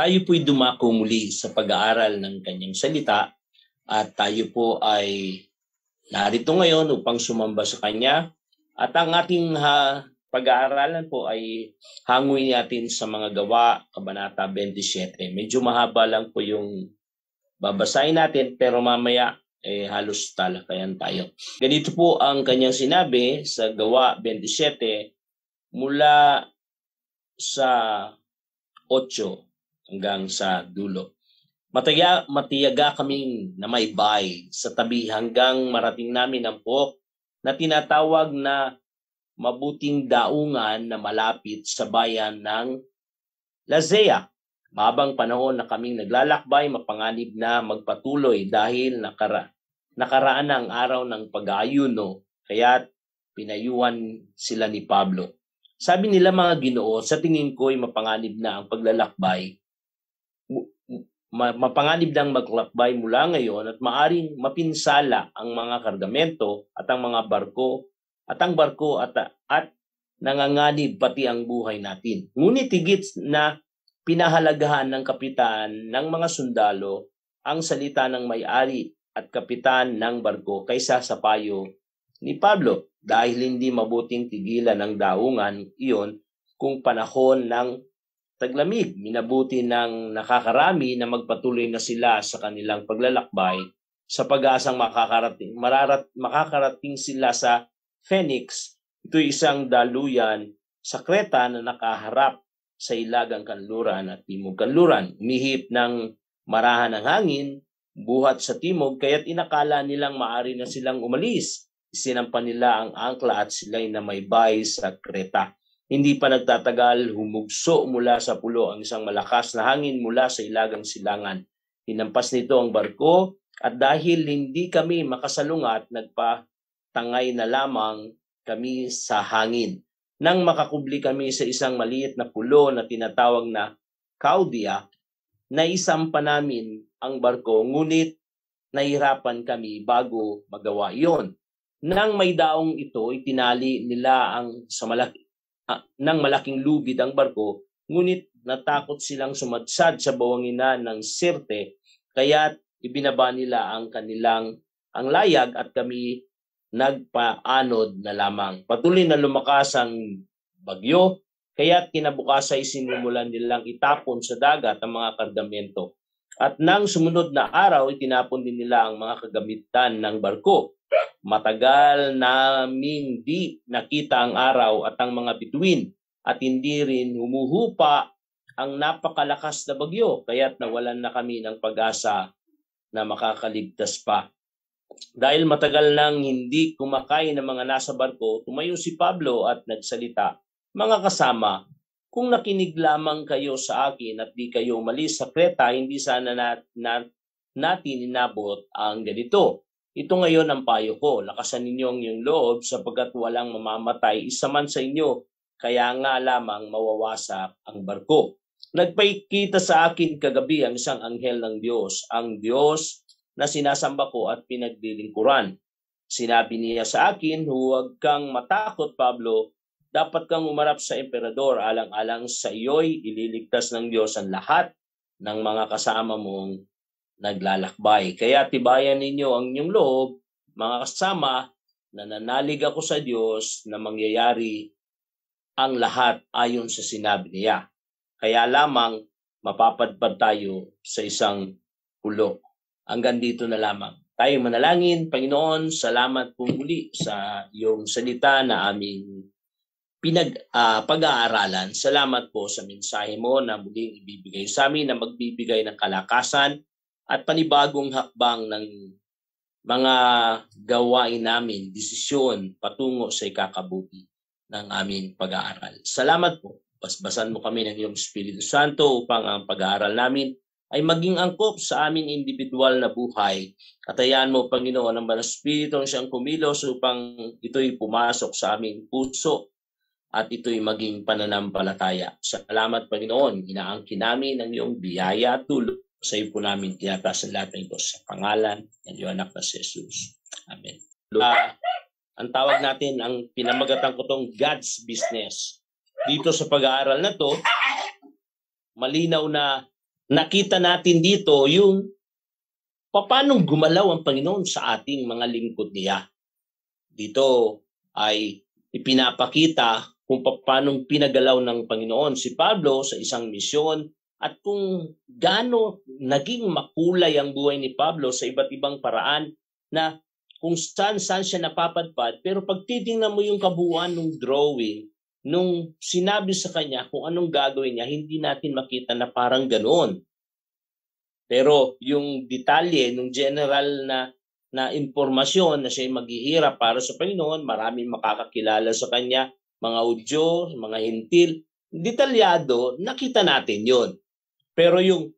Tayo po'y dumako muli sa pag-aaral ng kanyang salita at tayo po ay narito ngayon upang sumamba sa kanya. At ang ating pag-aaralan po ay hanguin natin sa mga gawa, Kabanata 27. Medyo mahaba lang po yung babasahin natin pero mamaya halos talakayan tayo. Ganito po ang kanyang sinabi sa gawa 27 mula sa 8 hanggang sa dulo. Matiyaga kaming namaybay sa tabi hanggang marating namin ang pok na tinatawag na mabuting daungan na malapit sa bayan ng Lasea. Mabang panahon na kaming naglalakbay, mapanganib na magpatuloy dahil nakaraan ang araw ng pag-aayuno, kaya't pinayuhan sila ni Pablo. Sabi nila, mga Ginoo, sa tingin ko'y mapanganib na ang paglalakbay. Mapanganib ng maglakbay mula ngayon at maaring mapinsala ang mga kargamento at ang mga barko at nanganganib pati ang buhay natin. Ngunit higit na pinahalagahan ng kapitan ng mga sundalo ang salita ng may-ari at kapitan ng barko kaysa sa payo ni Pablo, dahil hindi mabuting tigilan ng daungan iyon kung panahon ng taglamig. Minabuti ng nakakarami na magpatuloy na sila sa kanilang paglalakbay sa pag-asang makakarating sila sa Phoenix. Ito'y isang daluyan sa Creta na nakaharap sa Ilagang Kanluran at Timog Kanluran. Umihip ng marahan ng hangin buhat sa timog, kaya't inakala nilang maari na silang umalis. Isinampan nila ang angkla at sila'y namaybay sa Creta. Hindi pa nagtatagal, humugso mula sa pulo ang isang malakas na hangin mula sa Ilagang Silangan. Hinampas nito ang barko at dahil hindi kami makasalungat, nagpatangay na lamang kami sa hangin. Nang makakubli kami sa isang maliit na pulo na tinatawag na Caudia, naisampa namin ang barko, ngunit nahirapan kami bago magawa iyon. Nang may daong ito, itinali nila ng malaking lubid ang barko, ngunit natakot silang sumadsad sa bawanginan ng Sirte, kaya't ibinaba nila ang layag at kami nagpaanod na lamang. Patuloy na lumakas ang bagyo, kaya't kinabukasan sinimulan nilang itapon sa dagat ang mga kargamento. At nang sumunod na araw, itinapon din nila ang mga kagamitan ng barko. Matagal naming di nakita ang araw at ang mga bituin, at hindi rin humuhupa ang napakalakas na bagyo, kaya't nawalan na kami ng pag-asa na makakaligtas pa. Dahil matagal nang hindi kumakain ng mga nasa barko, tumayo si Pablo at nagsalita, "Mga kasama, kung nakinig lamang kayo sa akin at di kayo umalis sa Creta, hindi sana natin inabot ang ganito. Ito ngayon ang payo ko, lakasan ninyo ang iyong loob sapagkat walang mamamatay isa man sa inyo, kaya nga lamang mawawasak ang barko. Nagpakita sa akin kagabi ang isang anghel ng Diyos, ang Diyos na sinasamba ko at pinaglilingkuran. Sinabi niya sa akin, huwag kang matakot, Pablo, dapat kang umarap sa emperador, alang-alang sa iyo'y ililigtas ng Diyos ang lahat ng mga kasama mong naglalakbay. Kaya tibayan ninyo ang inyong loob, mga kasama, nananalig ako sa Diyos na mangyayari ang lahat ayon sa sinabi niya. Kaya lamang mapapadpad tayo sa isang pulo." Hanggang dito na lamang. Tayo manalangin. Panginoon, salamat po muli sa iyong salita na aming pag-aaralan. Salamat po sa mensahe mo na muling ibibigay sa amin, na magbibigay ng kalakasan at panibagong hakbang ng mga gawain namin, desisyon patungo sa ikakabuti ng aming pag-aaral. Salamat po. Basbasan mo kami ng iyong Espiritu Santo upang ang pag-aaral namin ay maging angkop sa aming individual na buhay. At hayaan mo, Panginoon, ang Banal Espiritu ang siyang kumilos upang ito'y pumasok sa aming puso at ito'y maging pananampalataya. Salamat, Panginoon. Inaangkin namin ang iyong biyaya at tulong. Sa iyo po namin tinataas ang lahat ng ito sa pangalan ng iyong anak na si Jesus. Amen. Ang tawag natin, ang pinamagatan ko tong God's business. Dito sa pag-aaral na to, malinaw na nakita natin dito yung paano gumalaw ang Panginoon sa ating mga lingkod niya. Dito ay ipinapakita kung paano pinagalaw ng Panginoon si Pablo sa isang misyon at kung gaano naging makulay ang buhay ni Pablo sa iba't ibang paraan na kung saan siya napapadpad. Pero pag titingnan mo yung kabuuan ng drawing, nung sinabi sa kanya kung anong gagawin niya, hindi natin makita na parang ganoon. Pero yung detalye, nung general na impormasyon na siya maghihirap para sa Panginoon, maraming makakakilala sa kanya, mga Hudyo, mga Hintil, detalyado, nakita natin yon. Pero yung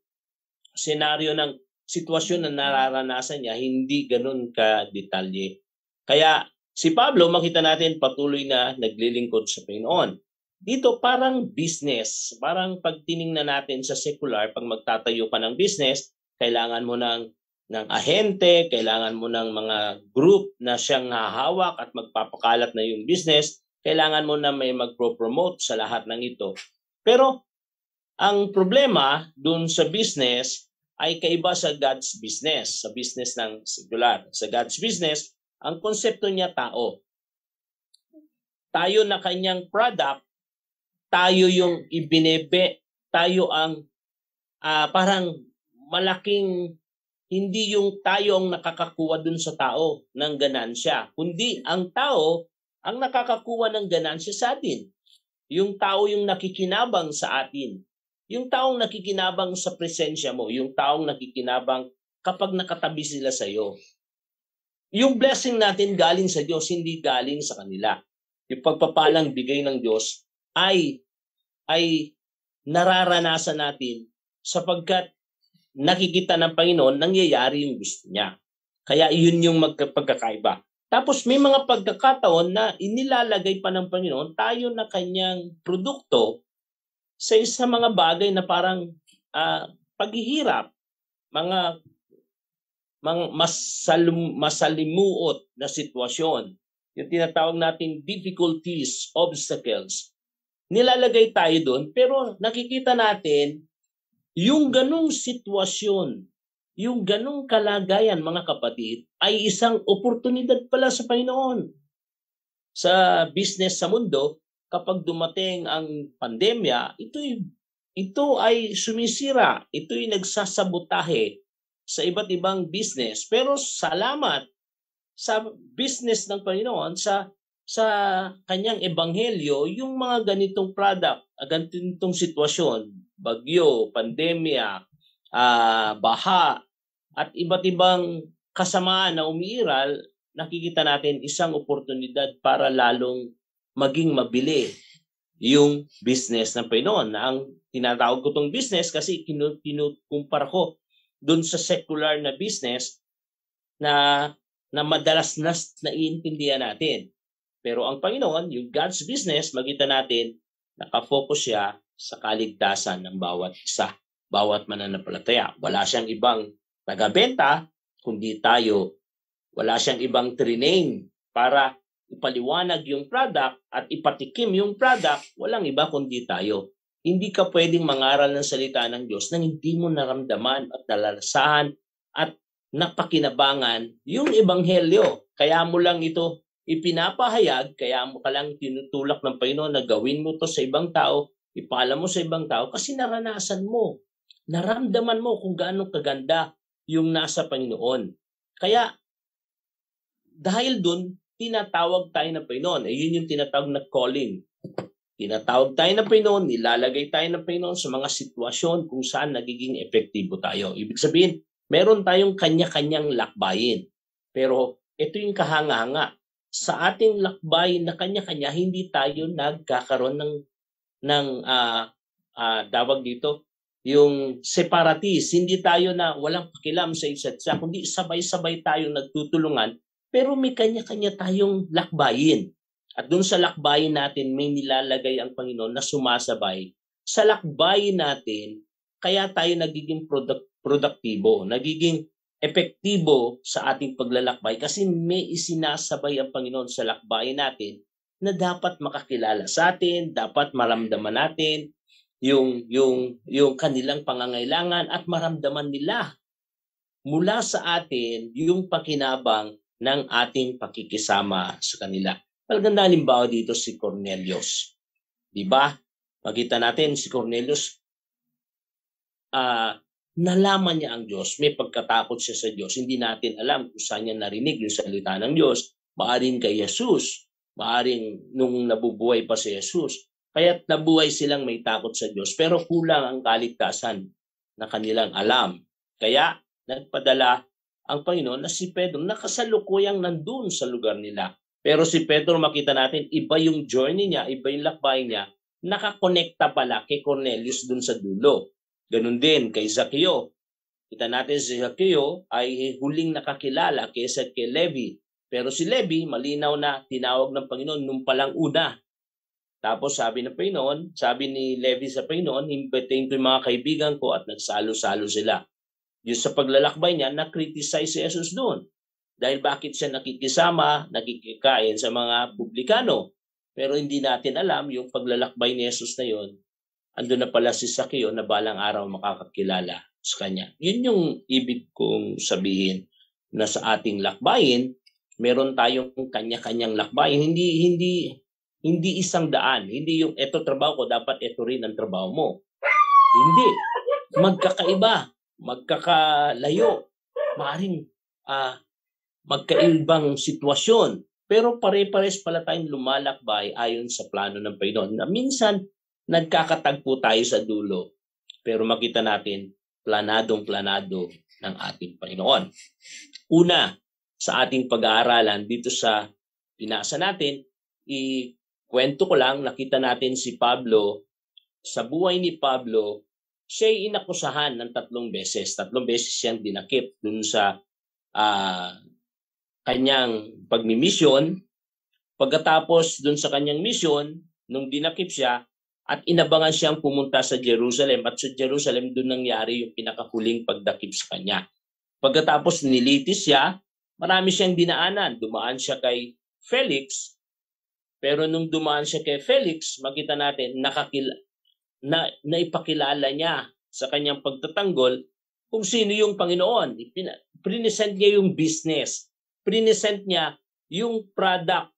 senaryo ng sitwasyon na nararanasan niya, hindi ganun ka-detalye. Kaya si Pablo, makita natin patuloy na naglilingkod sa Panginoon. Dito parang business, parang pag tiningnan natin sa secular, pag magtatayo ka ng business, kailangan mo ng ahente, kailangan mo ng mga group na siyang hahawak at magpapakalat na yung business, kailangan mo na may magpro-promote sa lahat ng ito. Pero ang problema dun sa business ay kaiba sa God's business, sa business ng secular. Sa God's business, ang konsepto niya tao. Tayo na kanyang product, tayo yung ibinebe, tayo ang parang malaking, hindi yung tayo ang nakakakuha dun sa tao ng ganansya, kundi ang tao ang nakakakuha ng ganansya sa atin. Yung tao yung nakikinabang sa atin. Yung taong nakikinabang sa presensya mo, yung taong nakikinabang kapag nakatabi sila sa iyo. Yung blessing natin galing sa Diyos, hindi galing sa kanila. Yung pagpapalang bigay ng Diyos ay nararanasan natin sapagkat nakikita ng Panginoon, nangyayari yung gusto niya. Kaya yun yung pagkakaiba. Tapos may mga pagkakataon na inilalagay pa ng Panginoon tayo na kanyang produkto sa isa mga bagay na parang paghihirap, mga masalimuot na sitwasyon. Yung tinatawag nating difficulties, obstacles. Nilalagay tayo doon, pero nakikita natin yung ganung sitwasyon, yung ganung kalagayan, mga kapatid, ay isang oportunidad pala sa Panginoon. Sa business sa mundo, kapag dumating ang pandemya, ito ay sumisira, ito ay nagsasabotahe sa iba't ibang business. Pero salamat sa business ng Panginoon, sa kanyang ebanghelyo, yung mga ganitong product, ganitong sitwasyon, bagyo, pandemya, baha, at iba't ibang kasamaan na umiiral, nakikita natin isang oportunidad para lalong maging mabili yung business ng Panginoon. Na ang tinatawag ko itong business kasi kinukumpara ko dun sa secular na business na madalas naiintindihan natin. Pero ang Panginoon, yung God's business, makita natin, nakafocus siya sa kaligtasan ng bawat isa, bawat mananampalataya. Wala siyang ibang tagabenta, kundi tayo. Wala siyang ibang trinain para ipaliwanag yung product at ipatikim yung product, walang iba kundi tayo. Hindi ka pwedeng mangaral ng salita ng Diyos nang hindi mo naramdaman at nalalasahan at napakinabangan yung ebanghelyo. Kaya mo lang ito ipinapahayag, kaya mo ka lang tinutulak ng Panginoon na gawin mo to sa ibang tao, ipaalam mo sa ibang tao kasi naranasan mo. Naramdaman mo kung gaano kaganda yung nasa Panginoon. Kaya dahil dun, tinatawag tayo ng Panginoon. Yun yung tinatawag na calling. Tinatawag tayo ng Panginoon, nilalagay tayo ng Panginoon sa mga sitwasyon kung saan nagiging epektibo tayo. Ibig sabihin, meron tayong kanya-kanyang lakbayin. Pero ito yung kahanga-hanga. Sa ating lakbayin na kanya-kanya, hindi tayo nagkakaroon ng tawag dito, yung separatist. Hindi tayo na walang pakialam sa isa't isa, kundi sabay-sabay tayong nagtutulungan. Pero may kanya-kanya tayong lakbayin. At doon sa lakbayin natin, may nilalagay ang Panginoon na sumasabay. Sa lakbayin natin, kaya tayo nagiging produktibo, nagiging epektibo sa ating paglalakbay kasi may isinasabay ang Panginoon sa lakbayin natin na dapat makakilala sa atin, dapat maramdaman natin, yung kanilang pangangailangan at maramdaman nila mula sa atin yung pakinabang ng ating pakikisama sa kanila. Maganda halimbawa dito si Cornelius. Di ba? Makita natin si Cornelius, nalaman niya ang Diyos. May pagkatakot siya sa Diyos. Hindi natin alam kung saan niya narinig yung salita ng Diyos. Maaring kay Jesus. Maaring nung nabubuhay pa si Jesus. Kaya't nabuhay silang may takot sa Diyos. Pero kulang ang kaligtasan na kanilang alam. Kaya nagpadala ang Panginoon na si Pedro nakasalukuyang nandun sa lugar nila. Pero si Pedro, makita natin, iba yung journey niya, iba yung lakbay niya, nakakonekta pala kay Cornelius dun sa dulo. Ganun din kay Zaccheo. Kita natin si Zaccheo ay huling nakakilala kaysa kay Levi. Pero si Levi, malinaw na tinawag ng Panginoon nung palang una. Tapos sabi ng Panginoon, sabi ni Levi sa Panginoon, imbitahin ko yung mga kaibigan ko at nagsalo-salo sila. Yung sa paglalakbay niya, na-criticize si Jesus doon. Dahil bakit siya nakikisama, nakikikain sa mga publikano. Pero hindi natin alam yung paglalakbay ni Jesus na yon. Ando na pala si Zaccheo na balang araw makakakilala sa kanya. Yun yung ibig kong sabihin na sa ating lakbayin, meron tayong kanya-kanyang lakbayin. Hindi isang daan. Hindi yung eto trabaho ko, dapat eto rin ang trabaho mo. Hindi. Magkakaiba. Magkakalayo. Maaring magkaibang sitwasyon. Pero pare-pares pala tayong lumalakbay ayon sa plano ng Panginoon. Na minsan, nagkakatagpo tayo sa dulo. Pero makita natin, planadong-planado ng ating Panginoon. Una, sa ating pag-aaralan, dito sa pinasa natin, ikwento ko lang, nakita natin si Pablo, sa buhay ni Pablo, siya'y inakusahan ng 3 beses. 3 beses siyang dinakip dun sa kanyang pagmimisyon. Pagkatapos dun sa kanyang misyon, nung dinakip siya, at inabangan siyang pumunta sa Jerusalem. At sa Jerusalem, dun nangyari yung pinakahuling pagdakip sa kanya. Pagkatapos nilitis siya, marami siyang dinaanan. Dumaan siya kay Felix. Pero nung dumaan siya kay Felix, makita natin, naipakilala niya sa kanyang pagtatanggol kung sino yung Panginoon. Prinesent niya yung business. Prinesent niya yung product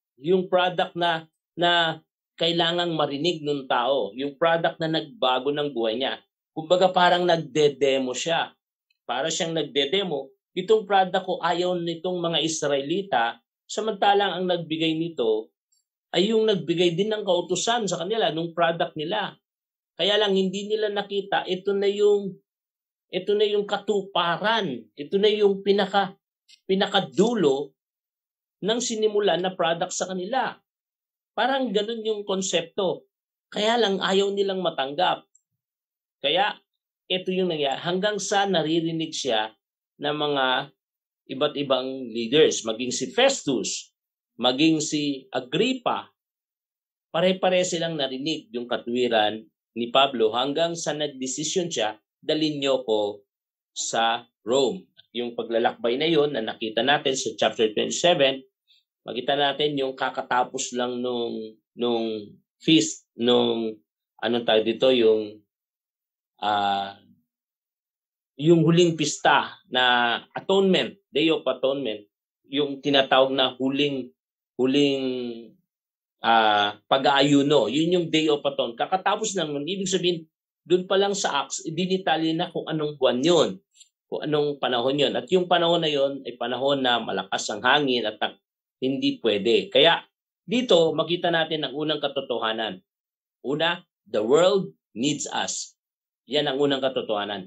na kailangang marinig ng tao. Yung product na nagbago ng buhay niya. Kumbaga parang nagde-demo siya. Para siyang nagde-demo. Itong product ko ayaw nitong mga Israelita, samantalang ang nagbigay nito ay yung nagbigay din ng kautusan sa kanila, nung product nila. Kaya lang hindi nila nakita, ito na yung katuparan. Ito na yung pinakadulo ng sinimulan na product sa kanila. Parang ganun yung konsepto. Kaya lang ayaw nilang matanggap. Kaya ito yung nangyari. Hanggang sa naririnig siya ng mga iba't ibang leaders. Maging si Festus, maging si Agrippa. Pare-pare silang narinig yung katwiran ni Pablo hanggang sa nagdesisyon siya, dalhin niyo ko sa Rome. Yung paglalakbay na yon na nakita natin sa chapter 27, makita natin yung kakatapos lang nung feast, nung yung huling pista na atonement, Day of Atonement, yung tinatawag na huling pag-aayuno. Yun yung Day of Atonement. Kakatapos lang nun, ibig sabihin, doon pa lang sa Acts, dinitali na kung anong buwan yun, kung anong panahon yun. At yung panahon na yun ay panahon na malakas ang hangin at hindi pwede. Kaya dito, makita natin ang unang katotohanan. Una, the world needs us. Yan ang unang katotohanan.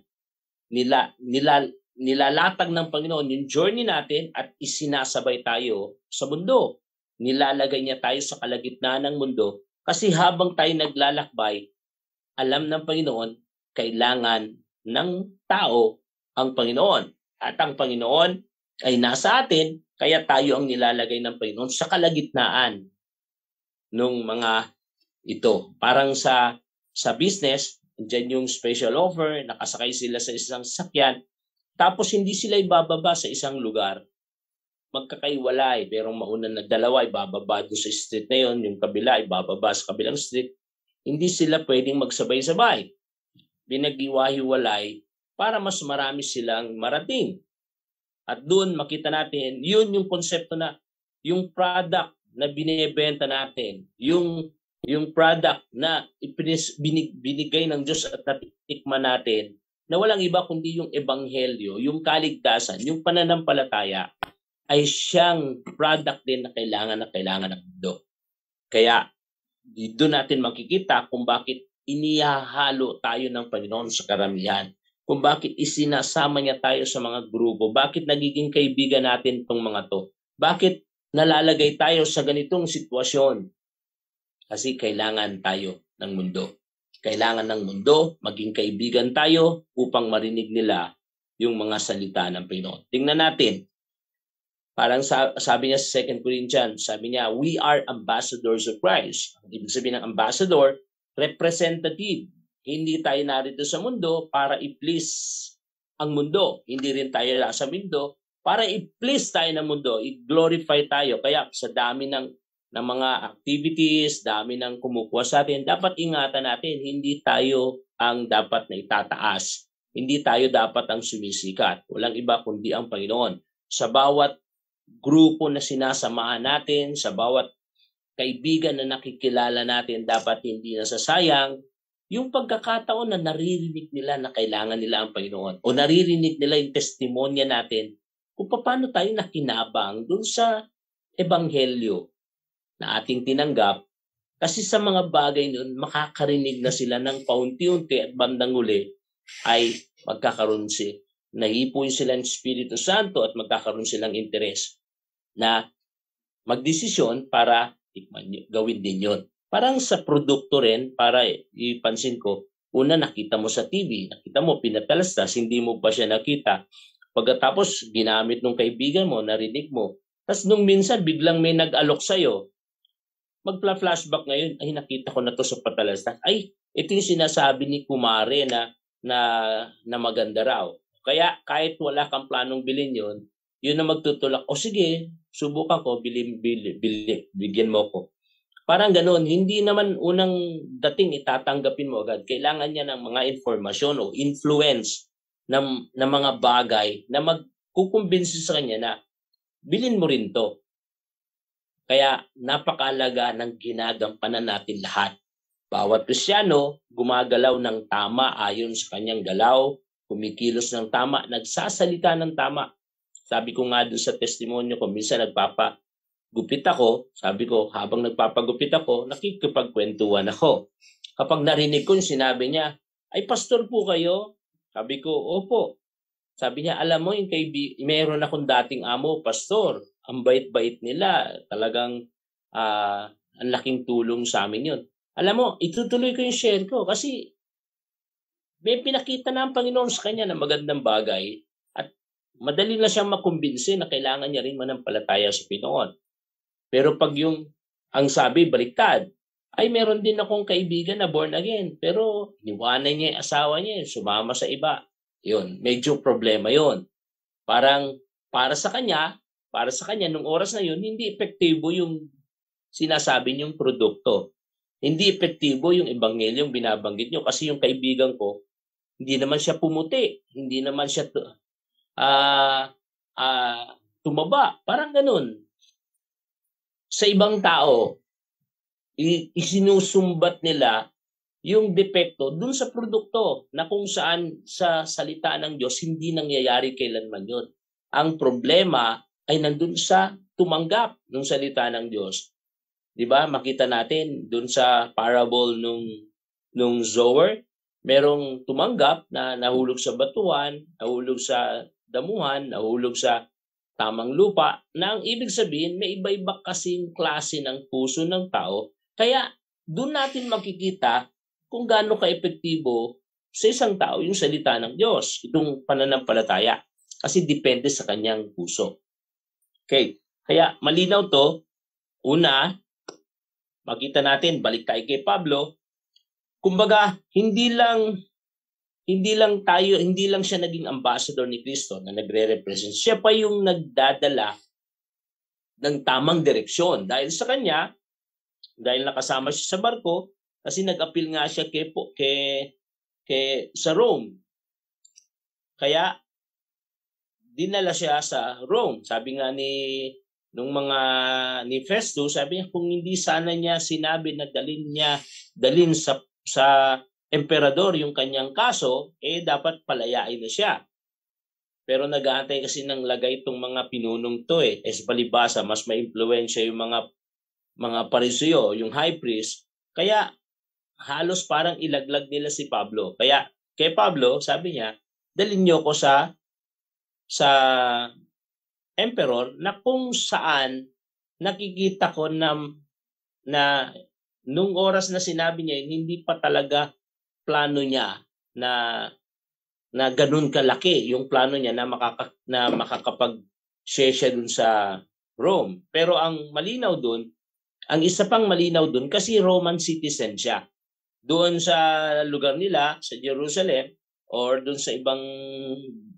Nilalatag ng Panginoon yung journey natin at isinasabay tayo sa mundo. Nilalagay niya tayo sa kalagitnaan ng mundo kasi habang tayo naglalakbay, alam ng Panginoon, kailangan ng tao ang Panginoon. At ang Panginoon ay nasa atin, kaya tayo ang nilalagay ng Panginoon sa kalagitnaan ng mga ito. Parang sa business, dyan yung special offer, nakasakay sila sa isang sasakyan, tapos hindi sila ibababa sa isang lugar. Magkakaiwalay, pero mauna na dalawa, ibababa doon sa street na yon, yung kabila, ibababa sa kabilang street. Hindi sila pwedeng magsabay-sabay. Binag-iwa-hiwalay para mas marami silang marating. At doon makita natin, yun yung konsepto na yung product na binibenta natin, yung product na binigay ng Diyos at natikman natin, na walang iba kundi yung ebanghelyo, yung kaligtasan, yung pananampalataya, ay siyang product din na kailangan ng mundo. Kaya doon natin makikita kung bakit inihahalo tayo ng Panginoon sa karamihan, kung bakit isinasama niya tayo sa mga grupo, bakit nagiging kaibigan natin itong mga to, bakit nalalagay tayo sa ganitong sitwasyon. Kasi kailangan tayo ng mundo. Kailangan ng mundo, maging kaibigan tayo upang marinig nila yung mga salita ng Panginoon. Tingnan natin. Parang sabi niya sa 2 Corinthians, sabi niya, we are ambassadors of Christ. Ibig sabihin ng ambassador, representative. Hindi tayo narito sa mundo para i-please ang mundo. Hindi rin tayo sa mundo para i-please tayo ng mundo, i-glorify tayo. Kaya sa dami ng mga activities, dami ng kumukuha sa atin, dapat ingatan natin, hindi tayo ang dapat na itataas. Hindi tayo dapat ang sumisikat. Walang iba kundi ang Panginoon. Sa bawat grupo na sinasamahan natin, sa bawat kaibigan na nakikilala natin, dapat hindi nasasayang yung pagkakataon na naririnig nila na kailangan nila ang Panginoon o naririnig nila yung testimonya natin kung paano tayo nakinabang dun sa ebanghelyo na ating tinanggap. Kasi sa mga bagay nun, makakarinig na sila ng paunti-unti at bandang uli ay magkakaroon nahipuin sila ng Espiritu Santo at magkakaroon silang interes na magdesisyon para gawin din yun. Parang sa produkto rin, para ipansin ko, una nakita mo sa TV, nakita mo pinatalastas, hindi mo pa siya nakita. Pagkatapos ginamit ng kaibigan mo, narinig mo. Tapos nung minsan biglang may nag-alok sa'yo, magpa-flashback ngayon, ay nakita ko na to sa patalastas. Ay, ito yung sinasabi ni Kumare na maganda raw. Kaya kahit wala kang planong bilhin yun, yun na magtutulak, o sige, subukan ko, bigyan mo ko. Parang ganoon, hindi naman unang dating itatanggapin mo agad. Kailangan niya ng mga informasyon o influence ng mga bagay na magkukumbinsi sa kanya na bilhin mo rin to. Kaya napakalaga ng ginagampanan natin lahat. Bawat Kristiyano gumagalaw ng tama ayon sa kanyang galaw, kumikilos ng tama, nagsasalita ng tama. Sabi ko nga doon sa testimonyo ko, minsan nagpapagupit ako, sabi ko, habang nagpapagupit ako, nakikipagkwentuhan ako. Kapag narinig ko yung sinabi niya, ay pastor po kayo? Sabi ko, opo. Sabi niya, alam mo, meron akong dating amo, pastor. Ang bait-bait nila. Talagang ang laking tulong sa amin yun. Alam mo, itutuloy ko yung share ko kasi may pinakita na ang Panginoon sa kanya na magandang bagay at madali na siyang makumbinsi na kailangan niya rin manampalataya sa Panginoon. Pero pag ang sabi, baliktad, ay meron din akong kaibigan na born again, pero iniwanan niya yung asawa niya, sumama sa iba. Yun, medyo problema yun. Parang para sa kanya, nung oras na yun, hindi epektibo yung sinasabi niyong produkto. Hindi epektibo yung ebanghelyong binabanggit niyo kasi yung kaibigan ko, hindi naman siya pumuti, hindi naman siya tumaba. Parang ganun. Sa ibang tao, isinusumbat nila yung depekto dun sa produkto na kung saan sa salita ng Diyos hindi nangyayari kailanman yun. Ang problema ay nandun sa tumanggap ng salita ng Diyos. 'Di ba? Makita natin dun sa parable nung sower, merong tumanggap na nahulog sa batuan, nahulog sa damuhan, nahulog sa tamang lupa, na ang ibig sabihin may iba-iba kasing klase ng puso ng tao. Kaya doon natin makikita kung gaano ka-epektibo sa isang tao yung salita ng Diyos, itong pananampalataya. Kasi depende sa kanyang puso. Okay. Kaya malinaw to. Una, makita natin, balik tayo kay Pablo. Kumbaga, hindi lang siya naging ambassador ni Kristo na nagre-represent. Siya pa yung nagdadala ng tamang direksyon. Dahil sa kanya, dahil nakasama siya sa barko, Kasi nag-appeal nga siya sa Rome. Kaya dinala siya sa Rome. Sabi nga ni Festus, sabi niya kung hindi sana niya sinabi na dalin sa emperador yung kanyang kaso, dapat palayain na siya. Pero nag-aantay kasi ng lagay itong mga pinunong to sa palibasa, mas maimpluwensya yung mga Pariseo, yung high priest. Kaya halos parang ilaglag nila si Pablo. Kaya kay Pablo, sabi niya, dalhin niyo ko sa emperor na kung saan nakikita ko na nung oras na sinabi niya, hindi pa talaga plano niya na ganun kalaki yung plano niya na makakapag-share siya dun sa Rome. Pero ang isa pang malinaw dun, kasi Roman citizen siya. Doon sa lugar nila, sa Jerusalem, or doon sa ibang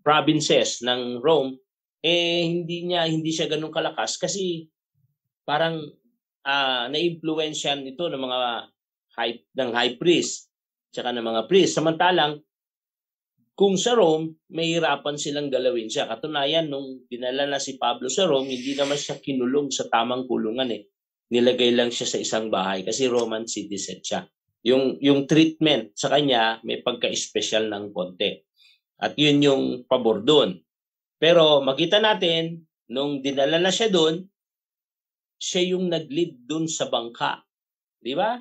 provinces ng Rome, hindi siya ganun kalakas kasi parang na-influensyan ito ng mga high priest tsaka ng mga priest. Samantalang kung sa Rome, may hirapan silang galawin siya. Katunayan, nung dinala na si Pablo sa Rome, hindi naman siya kinulong sa tamang kulungan Nilagay lang siya sa isang bahay kasi Roman citizen siya. Yung treatment sa kanya may pagka-special ng konti. At yun yung pabor doon. Pero makita natin, nung dinala na siya doon, siya yung nag-lead doon sa bangka. Di ba?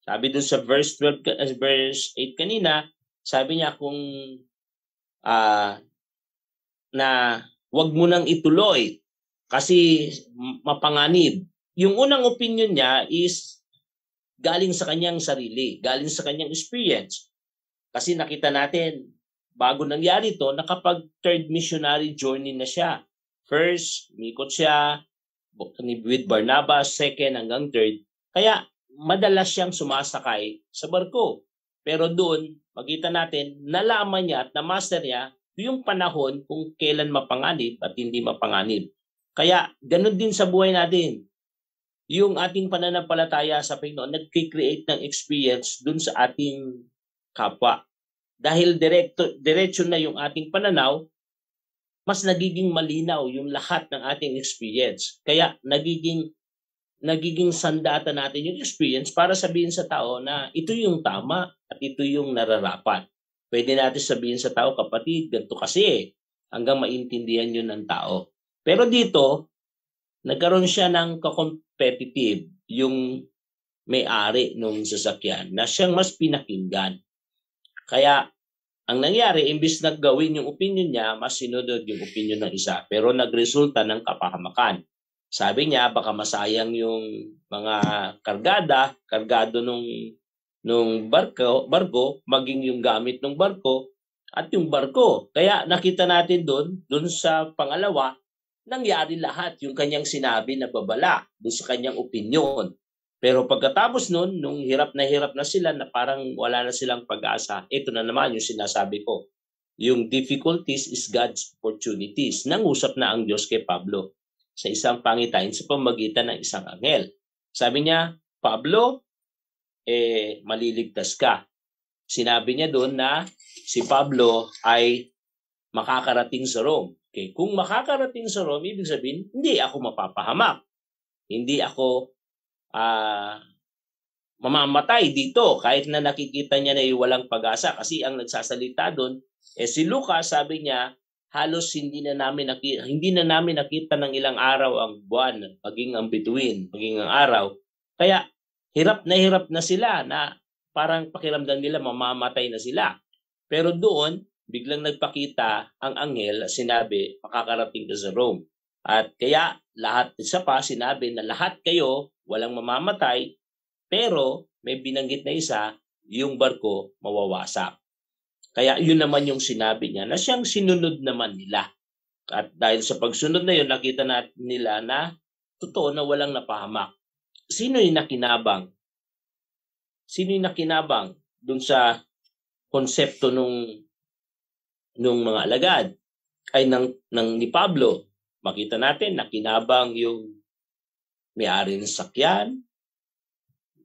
Sabi doon sa verse 8 kanina, sabi niya kung na wag mo nang ituloy kasi mapanganib. Yung unang opinion niya is galing sa kanyang sarili, galing sa kanyang experience. Kasi nakita natin, bago nangyari ito, nakapag third missionary journey na siya. First, umikot siya with Barnabas, second hanggang third. Kaya madalas siyang sumasakay sa barko. Pero doon, makita natin, nalaman niya at na-master niya yung panahon kung kailan mapanganib at hindi mapanganib. Kaya ganun din sa buhay natin. Yung ating pananampalataya sa Panginoon, nag-create ng experience dun sa ating kapwa. Dahil diretso na yung ating pananaw, mas nagiging malinaw yung lahat ng ating experience. Kaya nagiging sandata natin yung experience para sabihin sa tao na ito yung tama at ito yung nararapat. Pwede natin sabihin sa tao, kapatid, ganito kasi hanggang maintindihan yun ng tao. Pero dito, nagkaroon siya ng competitive yung may-ari ng sasakyan na siyang mas pinakinggan. Kaya ang nangyari, imbis na gawin yung opinion niya, mas sinunod yung opinion ng isa. Pero nagresulta ng kapahamakan. Sabi niya, baka masayang yung mga kargado nung barko, maging yung gamit ng barko at yung barko. Kaya nakita natin doon sa pangalawa, nangyari lahat yung kanyang sinabi na babala doon sa kanyang opinion. Pero pagkatapos nung hirap na sila na parang wala na silang pag-asa, ito na naman yung sinasabi ko. Yung difficulties is God's opportunities. Nangusap na ang Diyos kay Pablo sa isang pangitain sa pamamagitan ng isang anghel. Sabi niya, Pablo, maliligtas ka. Sinabi niya doon na si Pablo ay makakarating sa Rome. Okay, kung makakarating sa Rome, ibig sabihin, hindi ako mapapahamak. Hindi ako mamamatay dito kahit na nakikita niya na walang pag-asa. Kasi ang nagsasalita doon, si Lucas, sabi niya, halos hindi na namin nakita ng ilang araw ang buwan, maging ang bituin, maging ang araw. Kaya hirap na sila na parang pakiramdam nila mamamatay na sila. Pero doon, biglang nagpakita ang anghel, sinabi, makakarating ka sa Rome. At kaya lahat isa pa sinabi na lahat kayo walang mamamatay, pero may binanggit na isa, yung barko mawawasak. Kaya yun naman yung sinabi niya na siyang sinunod naman nila. At dahil sa pagsunod na yun, nakita natin nila na totoo na walang napahamak. Sino yung nakinabang? Sino yung nakinabang dun sa konsepto nung mga alagad ay ni Pablo? Makita natin nakinabang yung may-ari ng sakyan,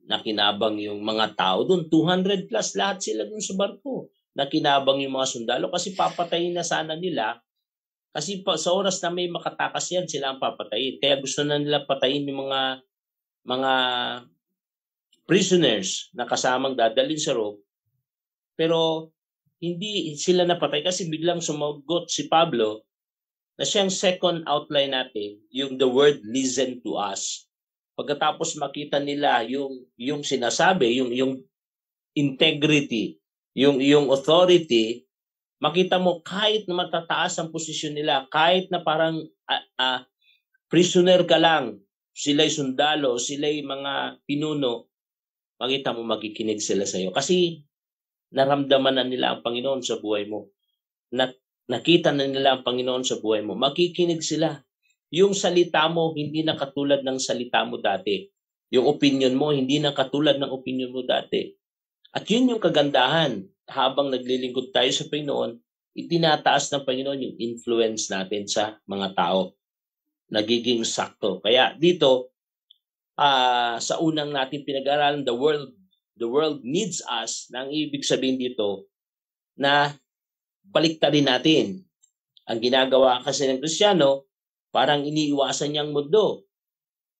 nakinabang yung mga tao doon. 200 plus lahat sila doon sa barko. Nakinabang yung mga sundalo kasi papatayin na sana nila. Kasi sa oras na may makatakas yan, sila ang papatayin. Kaya gusto na nila patayin yung mga prisoners na kasamang dadalhin sa rope. Pero hindi sila napatay kasi biglang sumagot si Pablo na siyang second outline natin, yung the word listen to us. Pagkatapos makita nila yung sinasabi, yung integrity, yung authority, makita mo kahit na matataas ang posisyon nila, kahit na parang prisoner ka lang, sila'y sundalo, sila'y mga pinuno, makita mo magikinig sila sa iyo. Kasi naramdaman na nila ang Panginoon sa buhay mo. Nakita na nila ang Panginoon sa buhay mo. Makikinig sila. Yung salita mo, hindi na katulad ng salita mo dati. Yung opinion mo, hindi na katulad ng opinion mo dati. At yun yung kagandahan. Habang naglilingkod tayo sa Panginoon, itinataas ng Panginoon yung influence natin sa mga tao. Nagiging sakto. Kaya dito, sa unang natin pinag-aralan, the world needs us, na ang ibig sabihin dito, na baliktarin natin. Ang ginagawa kasi ng Kristiyano, parang iniiwasan niyang mundo.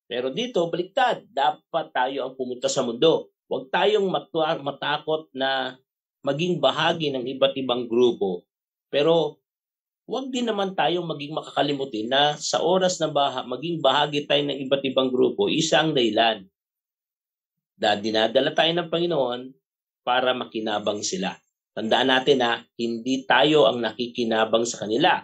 Pero dito, baliktad. Dapat tayo ang pumunta sa mundo. Huwag tayong matakot na maging bahagi ng iba't ibang grupo. Pero huwag din naman tayong maging makakalimutin na sa oras na maging bahagi tayo ng iba't ibang grupo, isang dahilan. Dinadala tayo ng Panginoon para makinabang sila. Tandaan natin na hindi tayo ang nakikinabang sa kanila.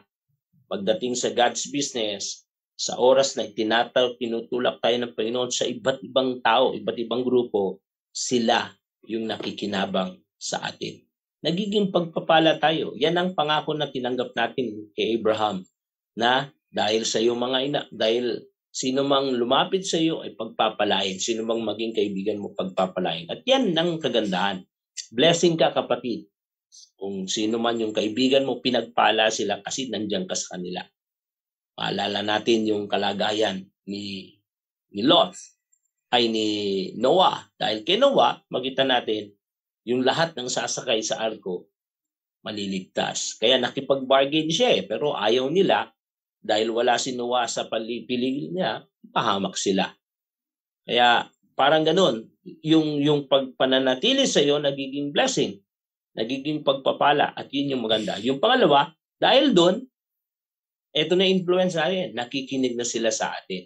Pagdating sa God's business, sa oras na tinutulak tayo ng Panginoon sa iba't ibang tao, iba't ibang grupo, sila yung nakikinabang sa atin. Nagiging pagpapala tayo. Yan ang pangako na tinanggap natin kay Abraham, na dahil sa iyo dahil sino mang lumapit sa iyo ay pagpapalain. Sino mang maging kaibigan mo, pagpapalain. At yan ang kagandahan. Blessing ka, kapatid. Kung sino man yung kaibigan mo, pinagpala sila kasi nandiyan ka sa kanila. Paalala natin yung kalagayan ni Lot, ay ni Noah. Dahil kay Noah, makita natin, yung lahat ng sasakay sa arko, maliligtas. Kaya nakipag-bargain siya pero ayaw nila. Dahil wala si Noah sa paligid niya, pahamak sila. Kaya parang ganun, yung pagpananatili sa iyo nagiging blessing, nagiging pagpapala, at yun yung maganda. Yung pangalawa, dahil doon, eto na influence natin, nakikinig na sila sa atin.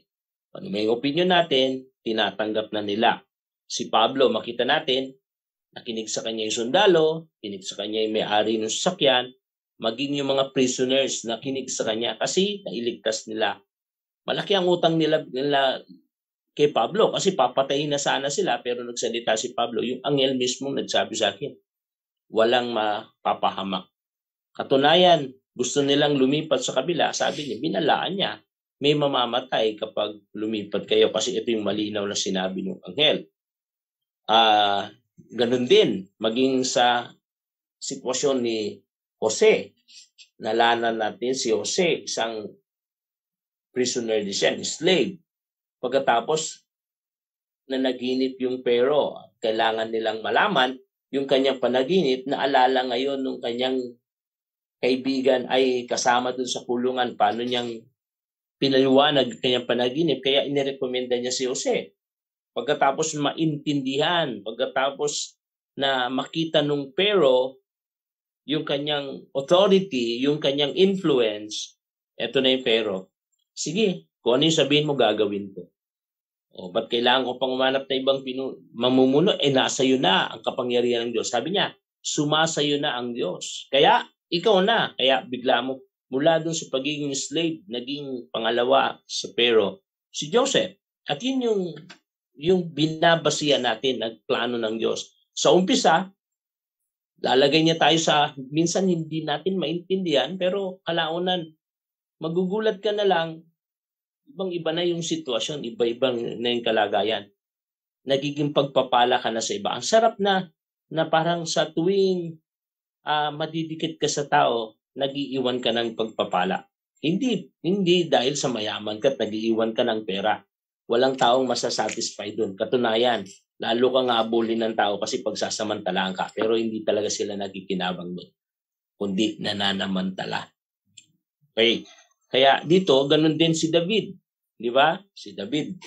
Ano may opinion natin, tinatanggap na nila. Si Pablo, makita natin, nakinig sa kanya yung sundalo, kinig sa kanya yung may-ari ng sasakyan, maging yung mga prisoners na kinig sa kanya kasi nailigtas nila. Malaki ang utang nila kay Pablo kasi papatayin na sana sila, pero nagsalita si Pablo. Yung anghel mismo nagsabi sa akin, walang mapapahamak. Katunayan, gusto nilang lumipat sa kabila. Sabi niya, binalaan niya, may mamamatay kapag lumipat kayo kasi ito yung malinaw na sinabi ng anghel. Ganun din, maging sa sitwasyon ni Jose. Nalaman natin si Jose, isang prisoner din siya, slave. Pagkatapos na naginip yung Pero, kailangan nilang malaman yung kanyang panaginip, na alala ngayon nung kanyang kaibigan ay kasama dun sa kulungan, paano niyang pinaliwanag kanyang panaginip, kaya inirekomenda niya si Jose. Pagkatapos maintindihan, pagkatapos na makita nung Pero yung kanyang authority, yung kanyang influence, eto na yung Pero. Sige, kung ano yung sabihin mo, gagawin ko. Ba't kailangan ko pang umanap na ibang mamumuno? Nasa iyo na ang kapangyarihan ng Diyos. Sabi niya, sumasayo na ang Diyos. Kaya, ikaw na. Kaya bigla mo, mula dun sa pagiging slave, naging pangalawa sa Pero, si Joseph. At yun yung binabasihan natin ang plano ng Diyos. Sa umpisa, lalagay niya tayo sa, minsan hindi natin maintindihan, pero kalaunan, magugulat ka na lang, ibang-iba na yung sitwasyon, iba-ibang na yung kalagayan. Nagiging pagpapala ka na sa iba. Ang sarap na parang sa tuwing madidikit ka sa tao, nag-iiwan ka ng pagpapala. Hindi dahil sa mayaman ka at nag-iiwan ka ng pera. walang taong masasatisfy doon. Katunayan, lalo kang habulin ng tao kasi pagsasamantalaan ka, pero hindi talaga sila nakikinabang doon, kundi nananamantala. Okay? Kaya dito, ganun din si David. Di ba? Si David,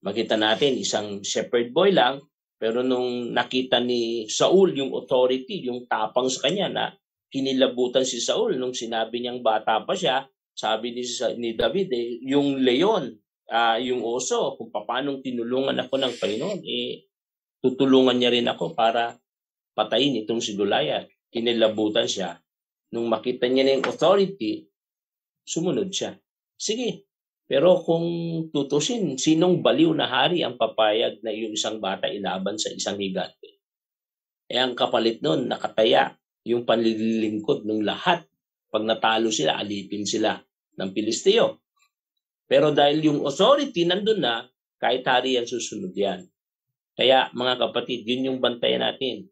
makita natin, isang shepherd boy lang, pero nung nakita ni Saul yung authority, yung tapang sa kanya na kinilabutan si Saul nung sinabi niyang bata pa siya, sabi ni David, yung leon, yung oso, kung paano tinulungan ako ng Panginoon, tutulungan niya rin ako para patayin itong si Goliath. Kinilabutan siya. Nung makita niya na yung authority, sumunod siya. Sige, pero kung tutusin, sinong baliw na hari ang papayag na yung isang bata ilaban sa isang higante? Ang kapalit nun, nakataya yung panlilingkod ng lahat. Pag natalo sila, alipin sila ng Pilisteo. Pero dahil yung authority nandun na, kahit hari ang susunod yan. Kaya mga kapatid, yun yung bantayan natin.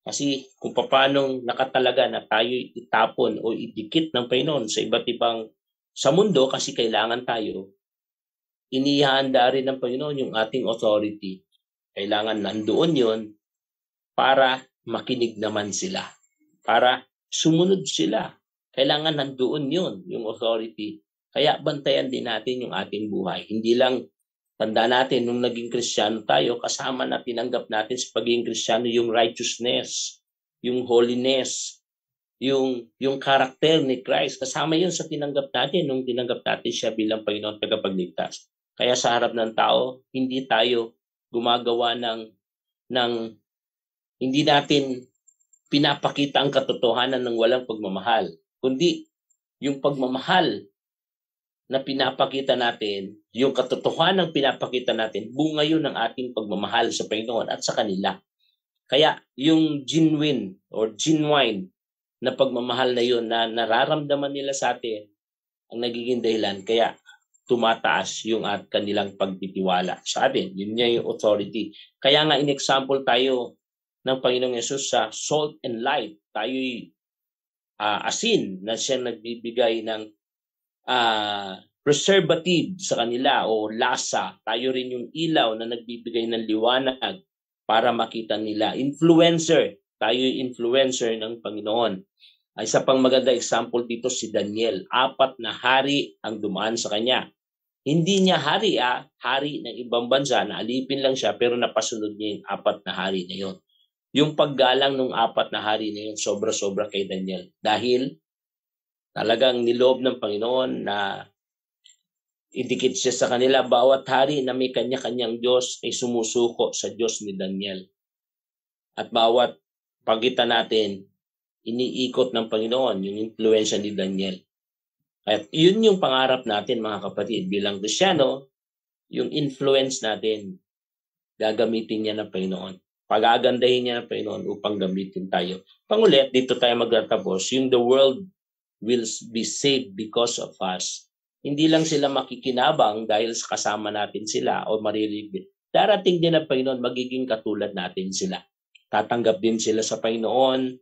Kasi kung paano nakatalaga na tayo itapon o idikit ng Panginoon sa iba't ibang sa mundo, kasi kailangan tayo, inihanda rin ng Panginoon yung ating authority. Kailangan nandoon yun para makinig naman sila. Para sumunod sila. Kailangan nandoon yun, yung authority. Kaya bantayan din natin yung ating buhay. Hindi lang, tanda natin, nung naging Kristiyano tayo, kasama na tinanggap natin sa pagiging Kristiyano yung righteousness, yung holiness, yung karakter ni Christ. Kasama yun sa tinanggap natin nung tinanggap natin siya bilang Panginoon tagapagligtas. Kaya sa harap ng tao, hindi tayo gumagawa hindi natin pinapakita ang katotohanan ng walang pagmamahal. Kundi yung pagmamahal na pinapakita natin, yung katotohanan ng pinapakita natin, bunga yun ng ating pagmamahal sa Panginoon at sa kanila. Kaya yung genuine or genuine na pagmamahal na yun na nararamdaman nila sa atin ang nagiging dahilan. Kaya tumataas yung kanilang pagtitiwala sa atin. Yun niya yung authority. Kaya nga in-example tayo ng Panginoong Yesus sa salt and light. Tayo'y asin na siya nagbibigay ng preservative sa kanila o lasa. Tayo rin yung ilaw na nagbibigay ng liwanag para makita nila. Influencer. Tayo yung influencer ng Panginoon. Ay isa pang maganda example dito si Daniel. 4 na hari ang dumaan sa kanya. Hindi niya hari, hari ng ibang bansa, naalipin lang siya pero napasunod niya yung 4 na hari na yun. Yung paggalang ng 4 na hari na yun, sobra-sobra kay Daniel. Dahil talagang niloob ng Panginoon na idikit siya sa kanila. Bawat hari na may kanya-kanyang Diyos ay sumusuko sa Diyos ni Daniel. At bawat pagitan natin, iniikot ng Panginoon yung influensya ni Daniel. At yun yung pangarap natin mga kapatid bilang Kristiyano, yung influence natin, gagamitin niya ng Panginoon. Pagagandahin niya ng Panginoon upang gamitin tayo. Pangulit, dito tayo magtatapos, yung the world will be saved because of us. Hindi lang sila makikinabang dahil kasama natin sila o marilig. Darating din ang Panginoon, magiging katulad natin sila. Tatanggap din sila sa Panginoon,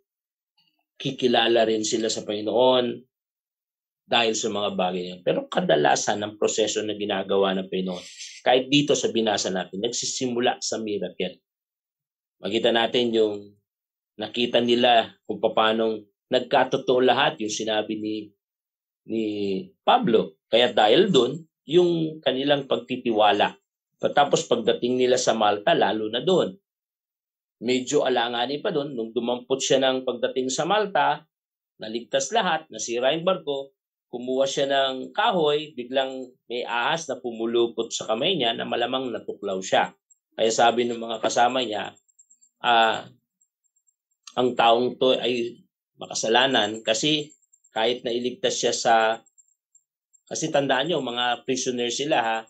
kikilala rin sila sa Panginoon dahil sa mga bagay yan. Pero kadalasan ng proseso na ginagawa ng Panginoon, kahit dito sa binasa natin, nagsisimula sa miracle. Makita natin yung nakita nila kung paano nagkatotoo lahat yung sinabi ni Pablo. Kaya dahil doon, yung kanilang pagtitiwala. Tapos pagdating nila sa Malta, lalo na doon. Medyo alanganin pa doon. Nung dumampot siya ng pagdating sa Malta, naligtas lahat, nasira yung barko, kumuha siya ng kahoy, biglang may ahas na pumulupot sa kamay niya na malamang natuklaw siya. Kaya sabi ng mga kasama niya, ang taong to ay makasalanan kasi kahit na iligtas siya kasi tandaan nyo, mga prisoner sila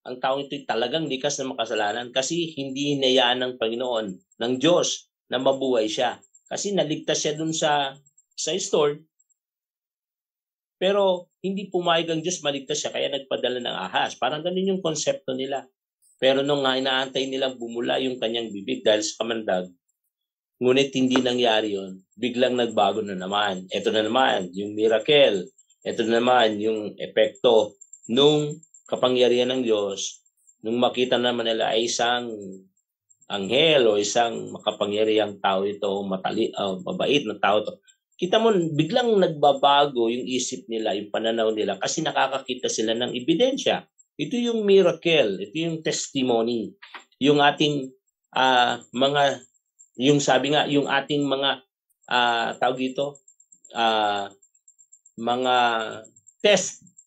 ang taong ito talagang likas na makasalanan kasi hindi hinayaan ng Panginoon, ng Diyos na mabuhay siya. Kasi naligtas siya dun sa store, pero hindi pumayag ang Diyos maligtas siya kaya nagpadala ng ahas. Parang ganun yung konsepto nila. Pero nung inaantay nilang bumula yung kanyang bibig dahil sa kamandag, ngunit hindi nangyari yun. Biglang nagbago na naman. Ito na naman, yung miracle. Ito na naman, yung epekto nung kapangyarihan ng Diyos Nung makita naman nila ay isang anghel o isang makapangyarihang tao ito, mabait na tao ito, kita mo biglang nagbabago yung isip nila, yung pananaw nila kasi nakakakita sila ng ebidensya. Ito yung miracle, ito yung testimony, yung ating mga, yung sabi nga, yung ating mga tawag dito, mga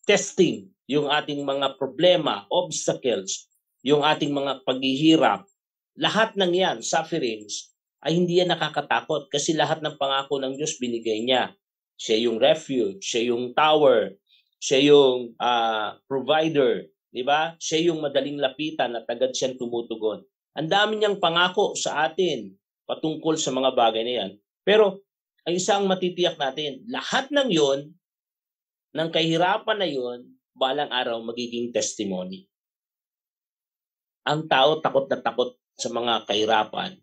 testing, yung ating mga problema, obstacles, yung ating mga paghihirap, lahat ng yan, sufferings, ay hindi yan nakakatakot kasi lahat ng pangako ng Diyos binigay niya. Siya yung refuge, siya yung tower, siya yung provider, di ba? Siya yung madaling lapitan at agad siyang tumutugon. Ang dami niyang pangako sa atin patungkol sa mga bagay na yan. Pero ang isang matitiyak natin, lahat ng yon, ng kahirapan na yon, balang araw magiging testimony. Ang tao takot na takot sa mga kahirapan.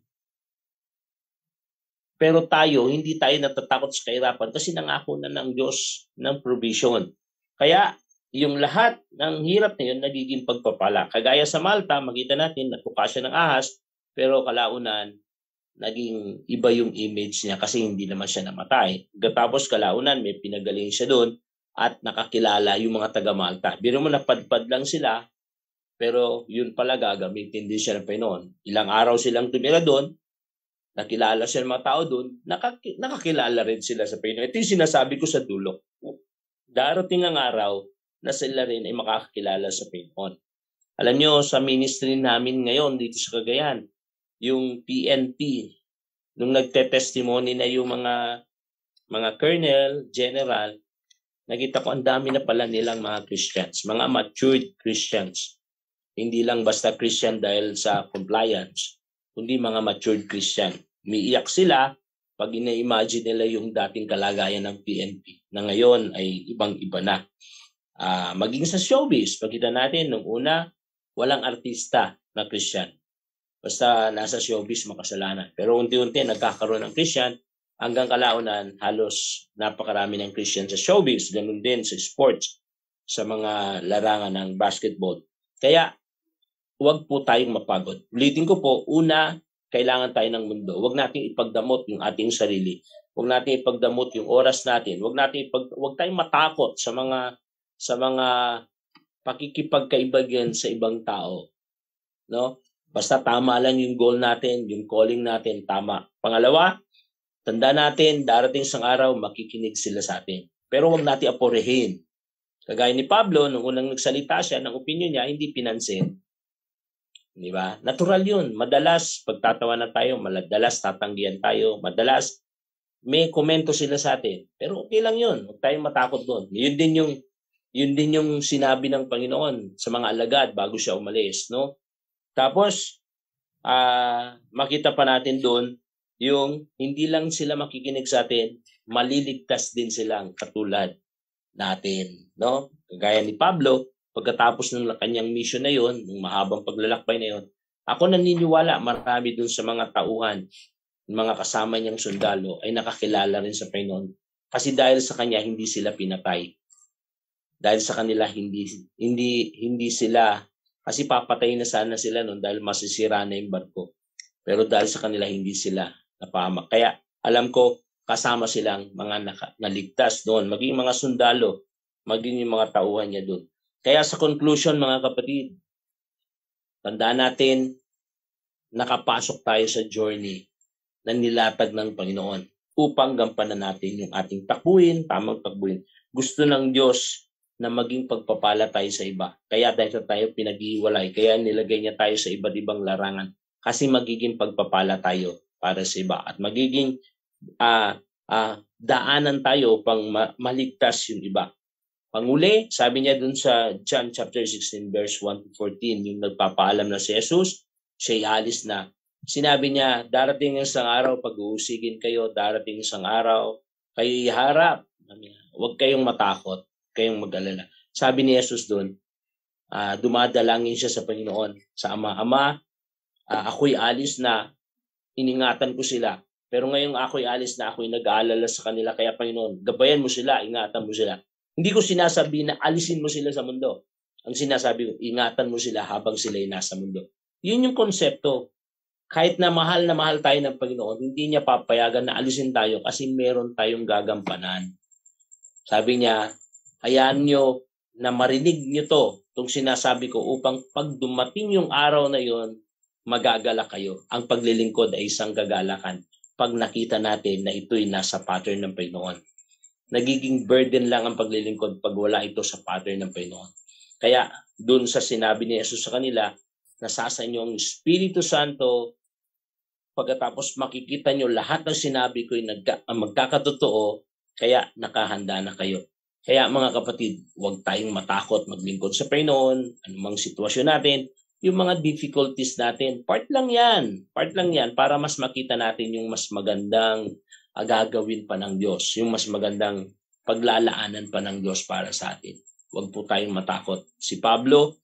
Pero tayo, hindi tayo natatakot sa kahirapan kasi nangako na ng Diyos ng provision. Kaya, yung lahat ng hirap na yun, nagiging pagpapala. Kagaya sa Malta, makita natin, natuka siya ng ahas, pero kalaunan, naging iba yung image niya kasi hindi naman siya namatay. Tapos kalaunan, may pinagaling siya doon at nakakilala yung mga taga Malta. Biro mo, napadpad lang sila, pero yun pala gagamitin din siya ng Panginoon. Ilang araw silang tumira doon, nakilala siya ng mga tao doon, nakakilala rin sila sa Panginoon. Ito yung sinasabi ko sa dulo. Darating ang araw na sila rin ay makakilala sa Panginoon. Alam nyo, sa ministry namin ngayon dito sa Cagayan, yung PNP, nung nagte-testimony na yung mga colonel, general, nakita ko ang dami na pala nilang mga Christians, mga matured Christians. Hindi lang basta Christian dahil sa compliance, kundi mga matured Christian. Umiiyak sila pag ina-imagine nila yung dating kalagayan ng PNP na ngayon ay ibang-iba na. Maging sa showbiz, pagkita natin nung una, walang artista na Christian. Basta nasa showbiz, makasalanan. Pero unti-unti nagkakaroon ng Christian, hanggang kalaunan halos napakarami ng Christian sa showbiz, ganun din sa sports, sa mga larangan ng basketball. Kaya huwag po tayong mapagod. Ulitin ko po, una, kailangan tayo ng mundo. Huwag nating ipagdamot yung ating sarili. Huwag nating ipagdamot yung oras natin. Huwag tayong matakot sa mga pakikipagkaibigan sa ibang tao. No? Basta tama lang yung goal natin, yung calling natin, tama. Pangalawa, tanda natin, darating sang araw, makikinig sila sa atin. Pero huwag natin aporehin. Kagaya ni Pablo, nung unang nagsalita siya ng opinion niya, hindi pinansin. Di ba? Natural yun. Madalas, pagtatawanan tayo, madalas tatanggihan tayo, madalas may komento sila sa atin. Pero okay lang yun. Huwag tayong matakot doon. Yun din yung sinabi ng Panginoon sa mga alagad bago siya umalis. No? Tapos, makita pa natin doon, yung hindi lang sila makikinig sa atin, maliligtas din silang katulad natin. No? Kagaya ni Pablo, pagkatapos ng kanyang mission na yon, ng mahabang paglalakbay na yon, ako naniniwala marami dun sa mga tauhan, mga kasama niyang sundalo ay nakakilala rin sa Panginoon. Kasi dahil sa kanya hindi sila pinatay. Dahil sa kanila hindi sila, kasi papatay na sana sila noon dahil masisira na yung barko. Pero dahil sa kanila hindi sila napahamak. Kaya alam ko kasama silang mga naligtas doon, maging mga sundalo, maging yung mga tauhan niya doon. Kaya sa conclusion mga kapatid, tandaan natin, nakapasok tayo sa journey na nilatag ng Panginoon upang gampanan natin yung ating tamang takbuhin. Gusto ng Diyos na maging pagpapala tayo sa iba. Kaya dahil tayo pinag-iwalay, kaya nilagay niya tayo sa iba't ibang larangan kasi magiging pagpapala tayo para sa iba at magiging daanan tayo upang maligtas yung iba. Panguli, sabi niya dun sa John chapter 16 verse 1-14, yung nagpapaalam na si Jesus, siya'y alis na. Sinabi niya, darating isang araw, pag-uusigin kayo, darating isang araw, kayo iharap. Huwag kayong matakot, kayong mag-alala. Sabi ni Jesus dun, dumadalangin siya sa Panginoon, sa Ama, ako'y alis na, iningatan ko sila. Pero ngayong ako'y alis na, ako'y nag-aalala sa kanila, kaya Panginoon, gabayan mo sila, ingatan mo sila. Hindi ko sinasabi na alisin mo sila sa mundo. Ang sinasabi ko, ingatan mo sila habang sila'y nasa mundo. Yun yung konsepto. Kahit na mahal tayo ng Panginoon, hindi niya papayagan na alisin tayo kasi meron tayong gagampanan. Sabi niya, hayaan nyo na marinig nyo itong sinasabi ko upang pag dumating yung araw na yon, magagala kayo. Ang paglilingkod ay isang kagalakan pag nakita natin na ito'y nasa pattern ng Panginoon. Nagiging burden lang ang paglilingkod pag wala ito sa pattern ng Panginoon. Kaya dun sa sinabi ni Jesus sa kanila, nasasa inyo ang Espiritu Santo, pagkatapos makikita nyo lahat ng sinabi ko ay magkakatotoo, kaya nakahanda na kayo. Kaya mga kapatid, huwag tayong matakot maglingkod sa Panginoon, anumang sitwasyon natin, yung mga difficulties natin, part lang yan para mas makita natin yung mas magandang gagawin pa ng Diyos, yung mas magandang paglalaanan pa ng Diyos para sa atin. Huwag po tayong matakot. Si Pablo,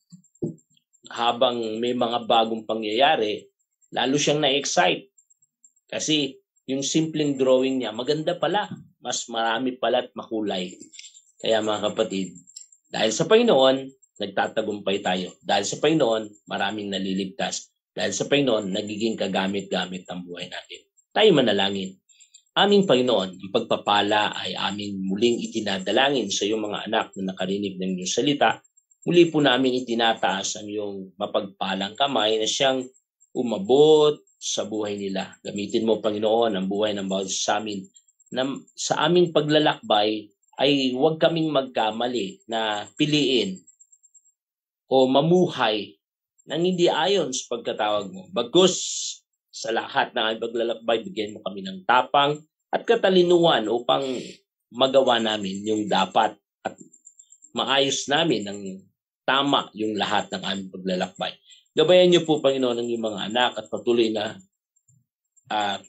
habang may mga bagong pangyayari, lalo siyang na-excite. Kasi yung simpleng drawing niya, maganda pala. Mas marami pala at makulay. Kaya mga kapatid, dahil sa Panginoon, nagtatagumpay tayo. Dahil sa Panginoon, maraming naliligtas. Dahil sa Panginoon, nagiging kagamit-gamit ang buhay natin. Tayo manalangin. Aming Panginoon, ang pagpapala ay aming muling itinadalangin sa iyong mga anak na nakarinig ng iyong salita. Muli po namin itinataas ang iyong mapagpalang kamay na siyang umabot sa buhay nila. Gamitin mo, Panginoon, ang buhay ng bawat sa amin. Na sa aming paglalakbay ay huwag kaming magkamali na piliin o mamuhay nang hindi ayon sa pagkatawag mo. Bagkus sa lahat ng aming paglalakbay, bigyan mo kami ng tapang at katalinuhan upang magawa namin yung dapat at maayos namin ng tama yung lahat ng aming paglalakbay. Gabayan niyo po, Panginoon, ng iyong mga anak at patuloy na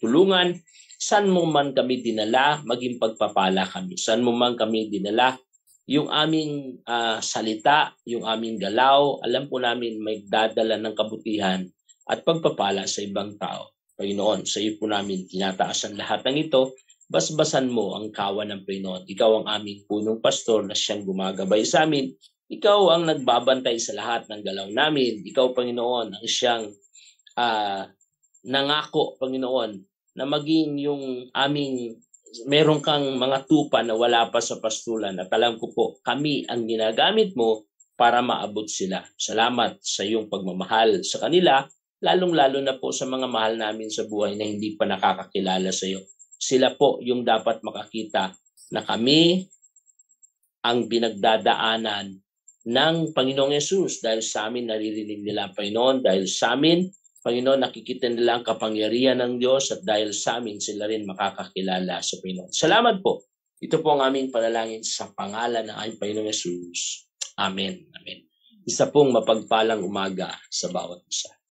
tulungan. Saan mo man kami dinala, maging pagpapala kami. Saan mo man kami dinala, yung aming salita, yung aming galaw, alam po namin may dadala ng kabutihan at pagpapala sa ibang tao. Panginoon, sa iyo po namin tinataas ang lahat ng ito. Basbasan mo ang kawan ng Panginoon. Ikaw ang aming punong pastor na siyang gumagabay sa amin. Ikaw ang nagbabantay sa lahat ng galaw namin. Ikaw, Panginoon, ang siyang nangako, Panginoon, na maging yung aming meron kang mga tupa na wala pa sa pastulan at alam ko po, kami ang ginagamit mo para maabot sila. Salamat sa iyong pagmamahal sa kanila, lalong-lalo na po sa mga mahal namin sa buhay na hindi pa nakakakilala sa iyo. Sila po yung dapat makakita na kami ang pinagdadaanan ng Panginoong Yesus dahil sa amin naririnig nila, Panginoon, dahil sa amin, Panginoon, nakikita nila ang kapangyarihan ng Diyos at dahil sa amin sila rin makakakilala sa Panginoon. Salamat po. Ito po ang aming panalangin sa pangalan ng aming Panginoong Yesus. Amen. Amen. Isa pong mapagpalang umaga sa bawat isa.